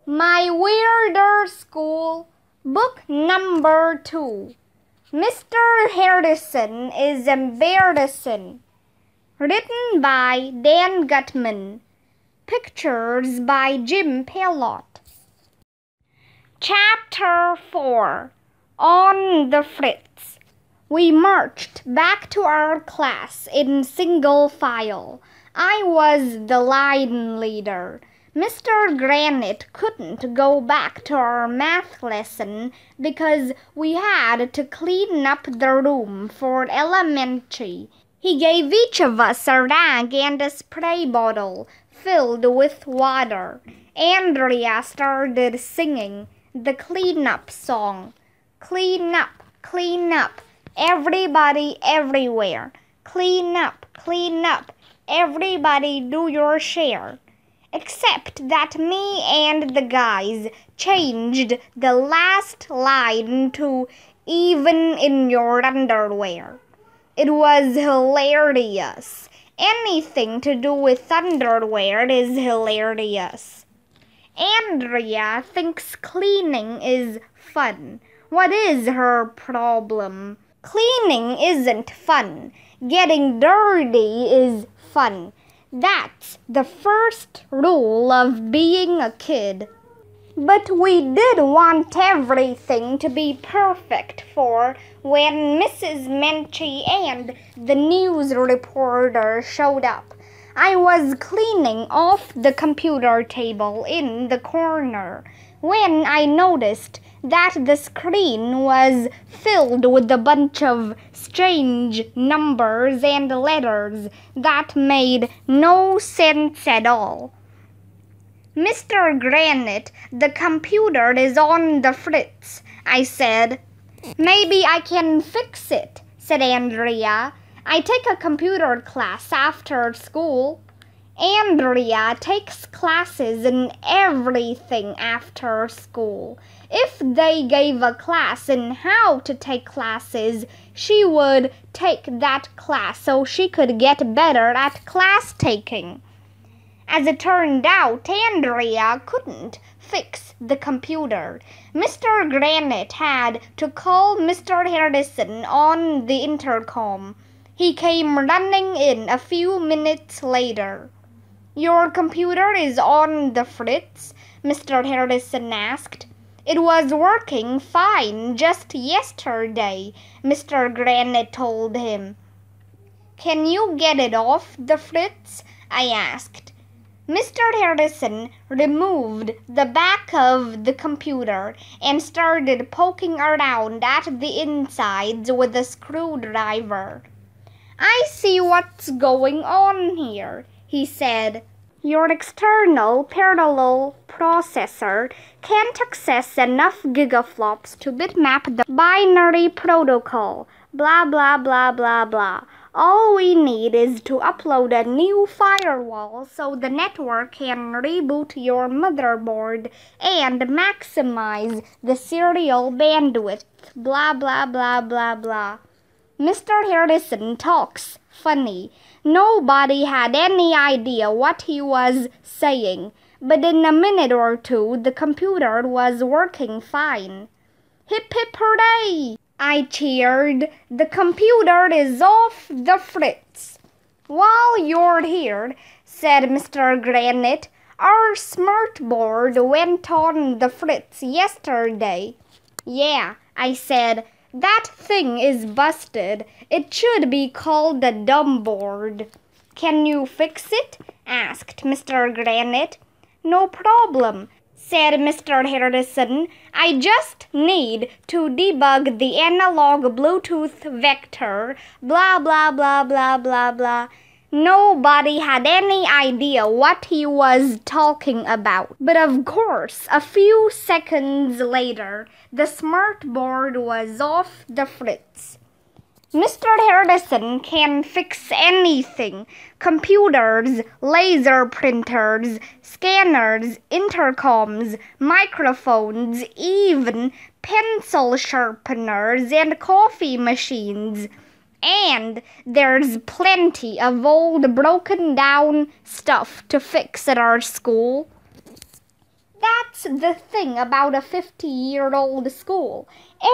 My Weirder School, Book Number 2. Mr. Harrison is Embarrassing. Written by Dan Gutman. Pictures by Jim Pelot. Chapter 4. On the Fritz. We marched back to our class in single file. I was the line leader. Mr. Granite couldn't go back to our math lesson because we had to clean up the room for elementary. He gave each of us a rag and a spray bottle filled with water. Andrea started singing the clean-up song. Clean up, everybody everywhere. Clean up, everybody do your share. Except that me and the guys changed the last line to even in your underwear. It was hilarious. Anything to do with underwear is hilarious. Andrea thinks cleaning is fun. What is her problem? Cleaning isn't fun. Getting dirty is fun. That's the first rule of being a kid. But we did want everything to be perfect for when Mrs. Menchie and the news reporter showed up. I was cleaning off the computer table in the corner when I noticed that the screen was filled with a bunch of strange numbers and letters that made no sense at all. Mr. Granite, the computer is on the fritz, I said. Maybe I can fix it, said Andrea. I take a computer class after school. Andrea takes classes in everything after school. If they gave a class in how to take classes, she would take that class so she could get better at class taking. As it turned out, Andrea couldn't fix the computer. Mr. Granite had to call Mr. Harrison on the intercom. He came running in a few minutes later. Your computer is on the fritz? Mr. Harrison asked. It was working fine just yesterday, Mr. Granite told him. Can you get it off the fritz? I asked. Mr. Harrison removed the back of the computer and started poking around at the insides with a screwdriver. I see what's going on here, he said. Your external parallel processor can't access enough gigaflops to bitmap the binary protocol. Blah, blah, blah, blah, blah. All we need is to upload a new firewall so the network can reboot your motherboard and maximize the serial bandwidth. Blah, blah, blah, blah, blah. Mr. Harrison talks funny. Nobody had any idea what he was saying, but in a minute or two the computer was working fine. Hip hip hooray! I cheered. The computer is off the fritz. While you're here, said Mr. Granite, our smartboard went on the fritz yesterday. Yeah, I said. That thing is busted. It should be called a dumb board. Can you fix it? Asked Mr. Granite. No problem, said Mr. Harrison. I just need to debug the analog Bluetooth vector. Blah, blah, blah, blah, blah, blah. Nobody had any idea what he was talking about. But of course, a few seconds later, the smartboard was off the fritz. Mr. Harrison can fix anything. Computers, laser printers, scanners, intercoms, microphones, even pencil sharpeners and coffee machines. And there's plenty of old broken down stuff to fix at our school. That That's the thing about a 50-year-old school.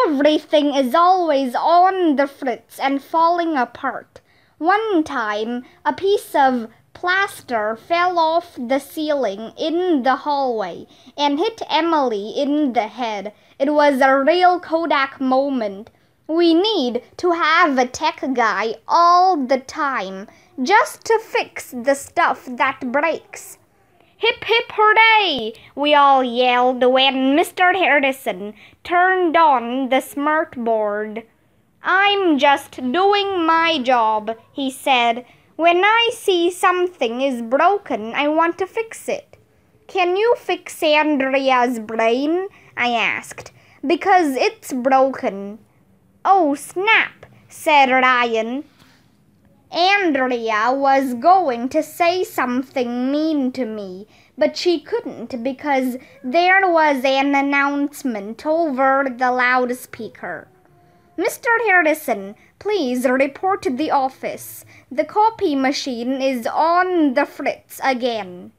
Everything is always on the fritz and falling apart. One time, a piece of plaster fell off the ceiling in the hallway and hit Emily in the head. It was a real Kodak moment. We need to have a tech guy all the time just to fix the stuff that breaks. Hip hip hooray! We all yelled when Mr. Harrison turned on the smart board. I'm just doing my job, he said. When I see something is broken, I want to fix it. Can you fix Andrea's brain? I asked, because it's broken. Oh, snap, said Ryan. Andrea was going to say something mean to me, but she couldn't because there was an announcement over the loudspeaker. Mr. Harrison, please report to the office. The copy machine is on the fritz again.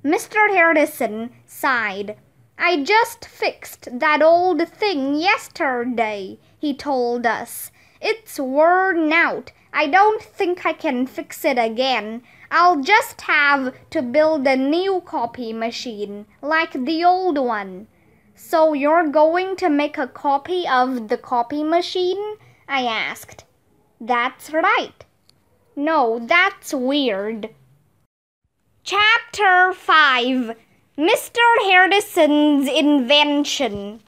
Mr. Harrison sighed. I just fixed that old thing yesterday, he told us. It's worn out. I don't think I can fix it again. I'll just have to build a new copy machine, like the old one. So you're going to make a copy of the copy machine? I asked. That's right. No, that's weird. Chapter 5. Mr. Harrison's Invention.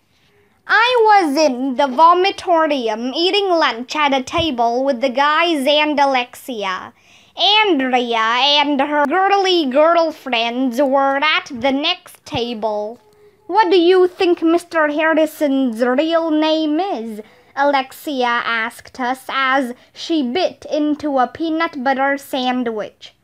I was in the vomitorium eating lunch at a table with the guys and Alexia. Andrea and her girly girlfriends were at the next table. What do you think Mr. Harrison's real name is? Alexia asked us as she bit into a peanut butter sandwich.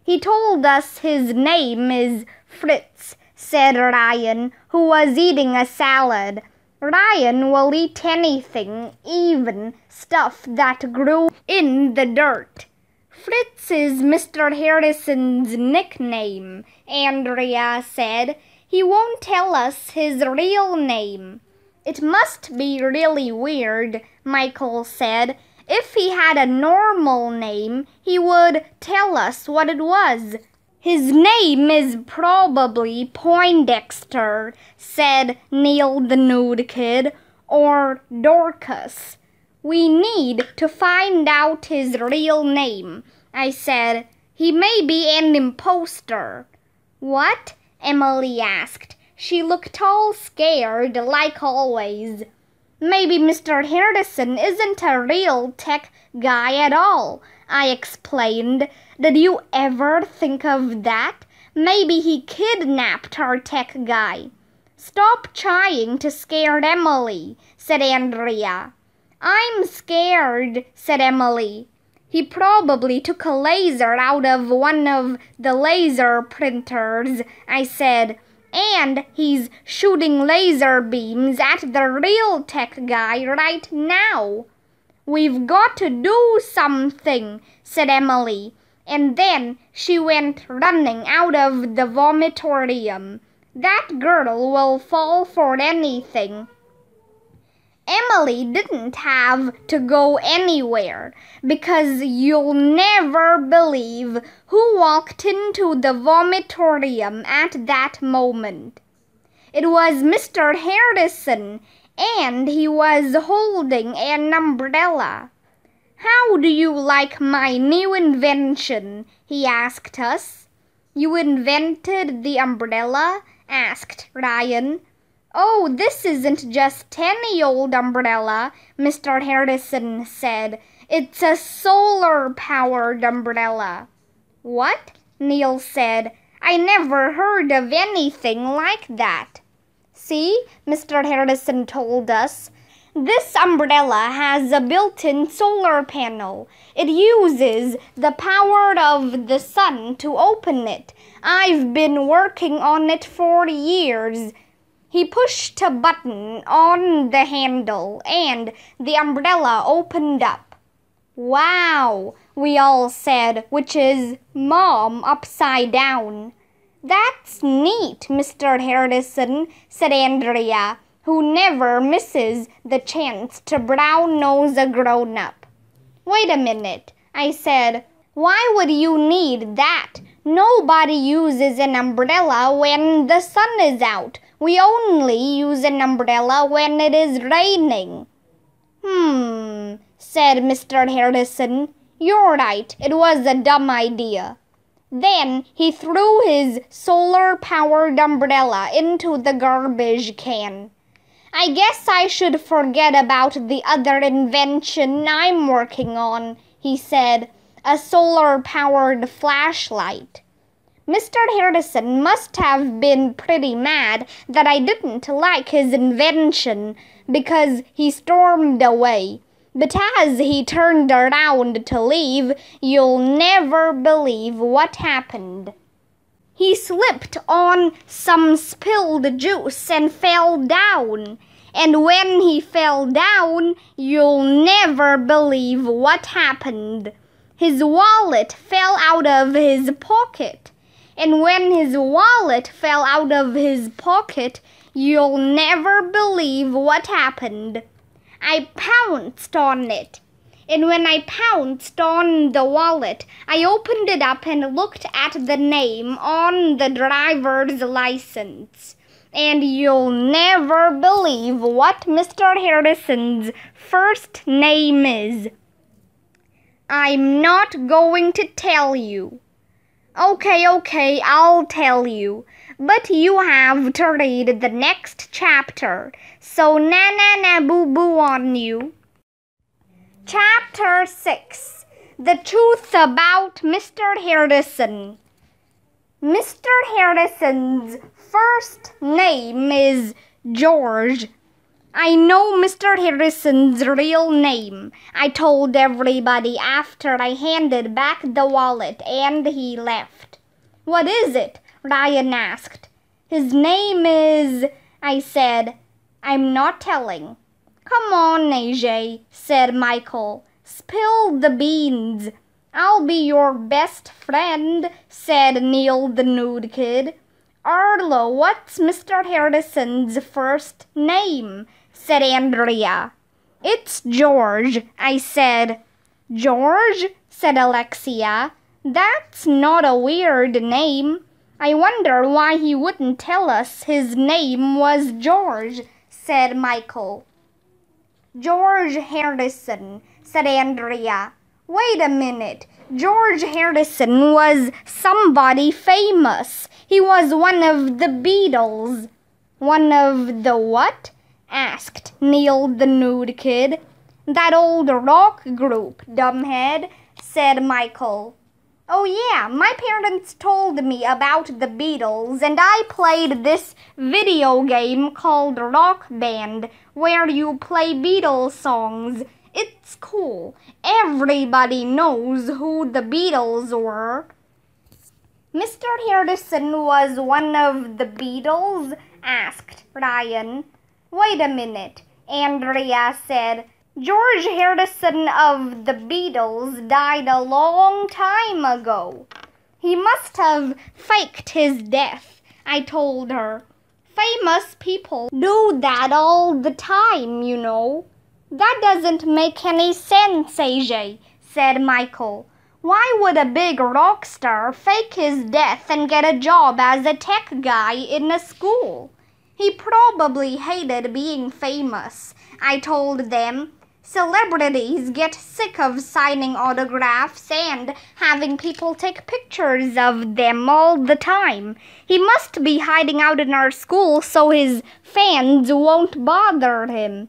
He told us his name is Fritz, said Ryan, who was eating a salad. Ryan will eat anything, even stuff that grew in the dirt. Fritz is Mr. Harrison's nickname, Andrea said. He won't tell us his real name. It must be really weird, Michael said. If he had a normal name, he would tell us what it was. His name is probably Poindexter, said Neil the Nude Kid, or Dorcas. We need to find out his real name, I said. He may be an imposter. What? Emily asked. She looked all scared, like always. Maybe Mr. Harrison isn't a real tech guy at all, I explained. Did you ever think of that? Maybe he kidnapped our tech guy. Stop trying to scare Emily, said Andrea. I'm scared, said Emily. He probably took a laser out of one of the laser printers, I said. And he's shooting laser beams at the real tech guy right now. We've got to do something, said Emily. And then she went running out of the vomitorium. That girl will fall for anything. Emily didn't have to go anywhere because you'll never believe who walked into the vomitorium at that moment. It was Mr. Harrison, and he was holding an umbrella. How do you like my new invention? He asked us. You invented the umbrella? Asked Ryan. Oh, this isn't just any old umbrella, Mr. Harrison said. It's a solar-powered umbrella. What? Neil said. I never heard of anything like that. See, Mr. Harrison told us. This umbrella has a built-in solar panel. It uses the power of the sun to open it. I've been working on it for years. He pushed a button on the handle, and the umbrella opened up. Wow, we all said, which is Mom upside down. "That's neat, Mr. Harrison," said Andrea, who never misses the chance to brown-nose a grown-up. "Wait a minute," I said. "Why would you need that? Nobody uses an umbrella when the sun is out. We only use an umbrella when it is raining." Said Mr. Harrison. "You're right, it was a dumb idea." Then he threw his solar-powered umbrella into the garbage can. "I guess I should forget about the other invention I'm working on," he said, "a solar-powered flashlight." Mr. Harrison must have been pretty mad that I didn't like his invention, because he stormed away. But as he turned around to leave, you'll never believe what happened. He slipped on some spilled juice and fell down. And when he fell down, you'll never believe what happened. His wallet fell out of his pocket. And when his wallet fell out of his pocket, you'll never believe what happened. I pounced on it. And when I pounced on the wallet, I opened it up and looked at the name on the driver's license. And you'll never believe what Mr. Harrison's first name is. I'm not going to tell you. Okay, I'll tell you. But you have to read the next chapter. So na-na-na-boo-boo on you. Chapter 6. The Truth About Mr. Harrison. Mr. Harrison's first name is George. I know Mr. Harrison's real name, I told everybody after I handed back the wallet and he left. What is it? Ryan asked. His name is, I said. I'm not telling. Come on, AJ, said Michael. Spill the beans. I'll be your best friend, said Neil the nude kid. Arlo, what's Mr. Harrison's first name? Said Andrea. It's George, I said. George? Said Alexia. That's not a weird name. I wonder why he wouldn't tell us his name was George, said Michael. George Harrison, said Andrea. Wait a minute. George Harrison was somebody famous. He was one of the Beatles. One of the what? Asked Neil the nude kid. That old rock group, dumbhead, said Michael. Oh yeah, my parents told me about the Beatles and I played this video game called Rock Band where you play Beatles songs. It's cool. Everybody knows who the Beatles were. Mr. Harrison was one of the Beatles? Asked Ryan. Wait a minute, Andrea said. George Harrison of the Beatles died a long time ago. He must have faked his death, I told her. Famous people do that all the time, you know. That doesn't make any sense, AJ, said Michael. Why would a big rock star fake his death and get a job as a tech guy in a school? He probably hated being famous, I told them. Celebrities get sick of signing autographs and having people take pictures of them all the time. He must be hiding out in our school so his fans won't bother him.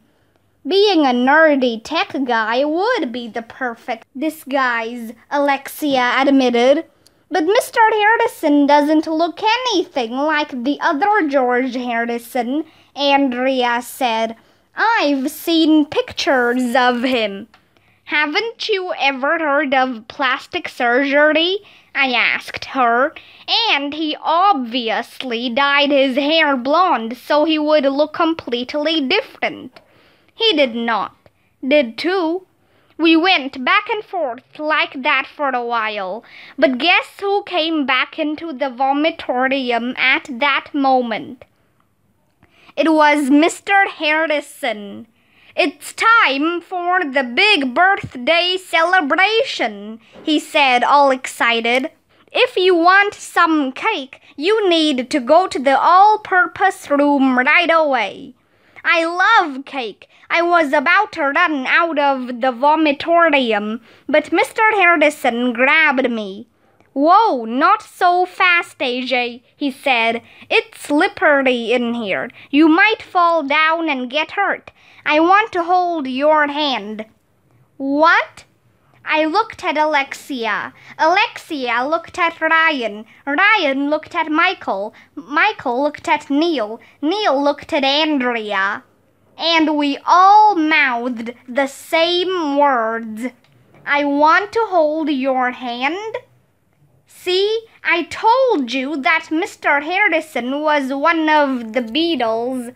Being a nerdy tech guy would be the perfect disguise, Alexia admitted. But Mr. Harrison doesn't look anything like the other George Harrison, Andrea said. I've seen pictures of him. Haven't you ever heard of plastic surgery? I asked her. And he obviously dyed his hair blonde so he would look completely different. He did not. Did too. We went back and forth like that for a while, but guess who came back into the vomitorium at that moment? It was Mr. Harrison. "It's time for the big birthday celebration," he said, all excited. "If you want some cake, you need to go to the all-purpose room right away." I love cake. I was about to run out of the vomitorium, but Mr. Harrison grabbed me. "Whoa, not so fast, AJ," he said. "It's slippery in here. You might fall down and get hurt. I want to hold your hand." "What?" I looked at Alexia. Alexia looked at Ryan. Ryan looked at Michael. Michael looked at Neil. Neil looked at Andrea. And we all mouthed the same words. "I want to hold your hand." "See, I told you that Mr. Harrison was one of the Beatles."